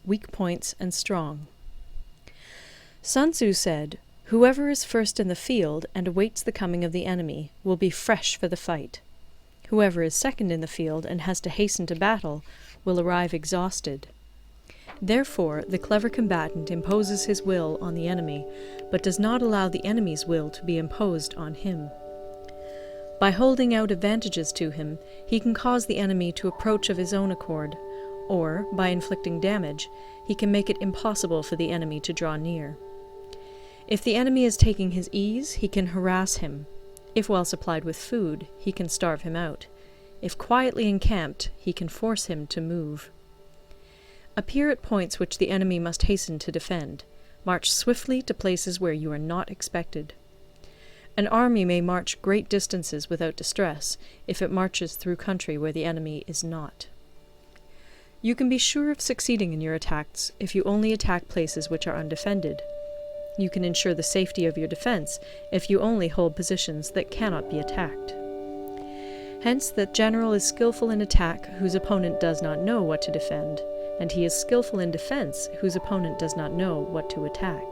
weak points and strong. Sun Tzu said, "Whoever is first in the field and awaits the coming of the enemy will be fresh for the fight. Whoever is second in the field and has to hasten to battle will arrive exhausted." Therefore, the clever combatant imposes his will on the enemy, but does not allow the enemy's will to be imposed on him. By holding out advantages to him, he can cause the enemy to approach of his own accord, or, by inflicting damage, he can make it impossible for the enemy to draw near. If the enemy is taking his ease, he can harass him. If well supplied with food, he can starve him out. If quietly encamped, he can force him to move. Appear at points which the enemy must hasten to defend. March swiftly to places where you are not expected. An army may march great distances without distress if it marches through country where the enemy is not. You can be sure of succeeding in your attacks if you only attack places which are undefended. You can ensure the safety of your defense if you only hold positions that cannot be attacked. Hence, that general is skillful in attack whose opponent does not know what to defend, and he is skillful in defense whose opponent does not know what to attack.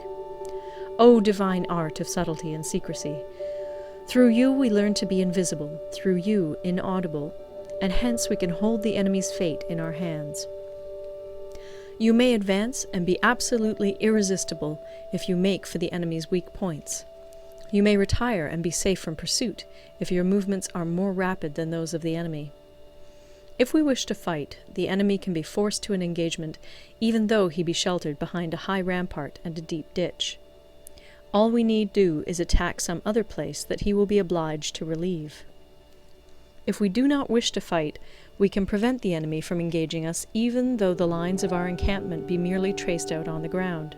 O divine art of subtlety and secrecy! Through you we learn to be invisible, through you inaudible, and hence we can hold the enemy's fate in our hands. You may advance and be absolutely irresistible if you make for the enemy's weak points. You may retire and be safe from pursuit if your movements are more rapid than those of the enemy. If we wish to fight, the enemy can be forced to an engagement even though he be sheltered behind a high rampart and a deep ditch. All we need do is attack some other place that he will be obliged to relieve. If we do not wish to fight, we can prevent the enemy from engaging us even though the lines of our encampment be merely traced out on the ground.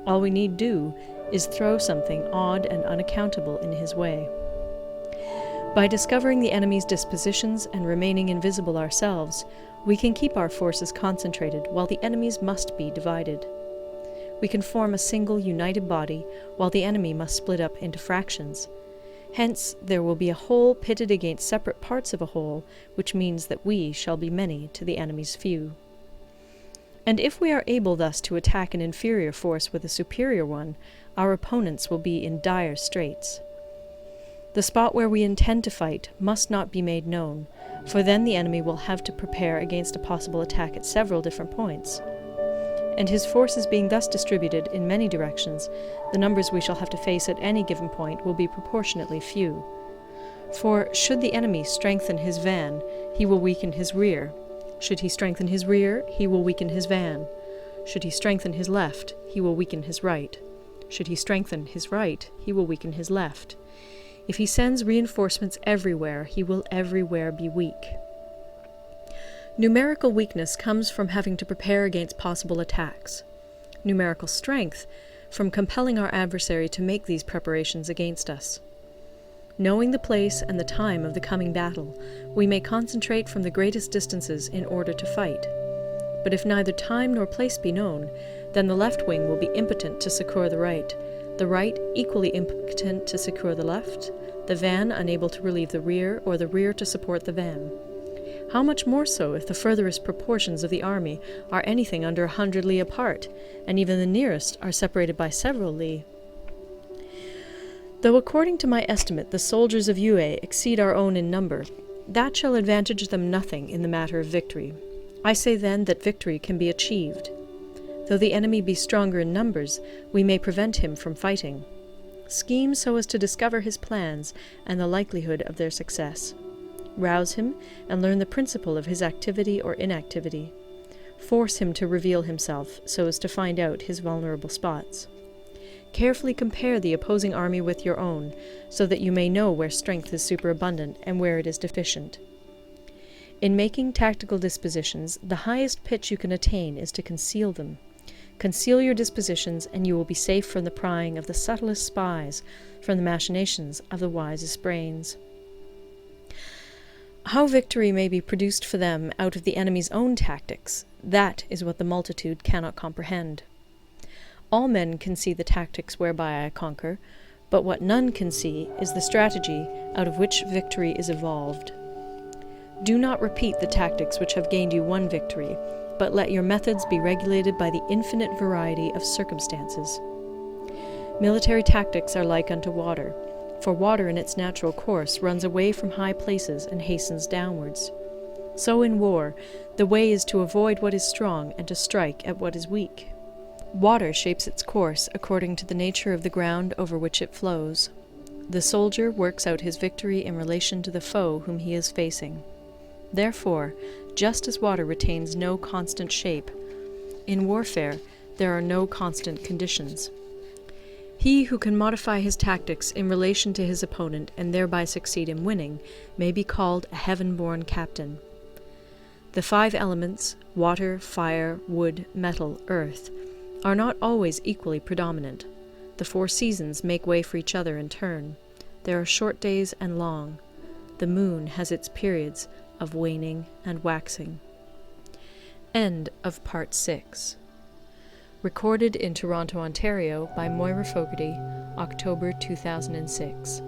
All we need do is throw something odd and unaccountable in his way. By discovering the enemy's dispositions and remaining invisible ourselves, we can keep our forces concentrated while the enemy's must be divided. We can form a single united body while the enemy must split up into fractions. Hence, there will be a whole pitted against separate parts of a whole, which means that we shall be many to the enemy's few. And if we are able thus to attack an inferior force with a superior one, our opponents will be in dire straits. The spot where we intend to fight must not be made known, for then the enemy will have to prepare against a possible attack at several different points. And his forces being thus distributed in many directions, the numbers we shall have to face at any given point will be proportionately few. For should the enemy strengthen his van, he will weaken his rear. Should he strengthen his rear, he will weaken his van. Should he strengthen his left, he will weaken his right. Should he strengthen his right, he will weaken his left. If he sends reinforcements everywhere, he will everywhere be weak. Numerical weakness comes from having to prepare against possible attacks. Numerical strength from compelling our adversary to make these preparations against us. Knowing the place and the time of the coming battle, we may concentrate from the greatest distances in order to fight. But if neither time nor place be known, then the left wing will be impotent to succour the right equally impotent to succour the left, the van unable to relieve the rear, or the rear to support the van. How much more so if the furthest proportions of the army are anything under 100 li apart, and even the nearest are separated by several li? Though according to my estimate the soldiers of Yue exceed our own in number, that shall advantage them nothing in the matter of victory. I say then that victory can be achieved. Though the enemy be stronger in numbers, we may prevent him from fighting. Scheme so as to discover his plans and the likelihood of their success. Rouse him and learn the principle of his activity or inactivity. Force him to reveal himself so as to find out his vulnerable spots. Carefully compare the opposing army with your own, so that you may know where strength is superabundant and where it is deficient. In making tactical dispositions, the highest pitch you can attain is to conceal them. Conceal your dispositions, and you will be safe from the prying of the subtlest spies, from the machinations of the wisest brains. How victory may be produced for them out of the enemy's own tactics, that is what the multitude cannot comprehend. All men can see the tactics whereby I conquer, but what none can see is the strategy out of which victory is evolved. Do not repeat the tactics which have gained you one victory, but let your methods be regulated by the infinite variety of circumstances. Military tactics are like unto water, for water in its natural course runs away from high places and hastens downwards. So in war, the way is to avoid what is strong and to strike at what is weak. Water shapes its course according to the nature of the ground over which it flows. The soldier works out his victory in relation to the foe whom he is facing. Therefore, just as water retains no constant shape, in warfare there are no constant conditions. He who can modify his tactics in relation to his opponent and thereby succeed in winning may be called a heaven-born captain. The 5 elements, water, fire, wood, metal, earth, are not always equally predominant. The 4 seasons make way for each other in turn. There are short days and long. The moon has its periods of waning and waxing. End of Part 6. Recorded in Toronto, Ontario by Moira Fogarty, October 2006.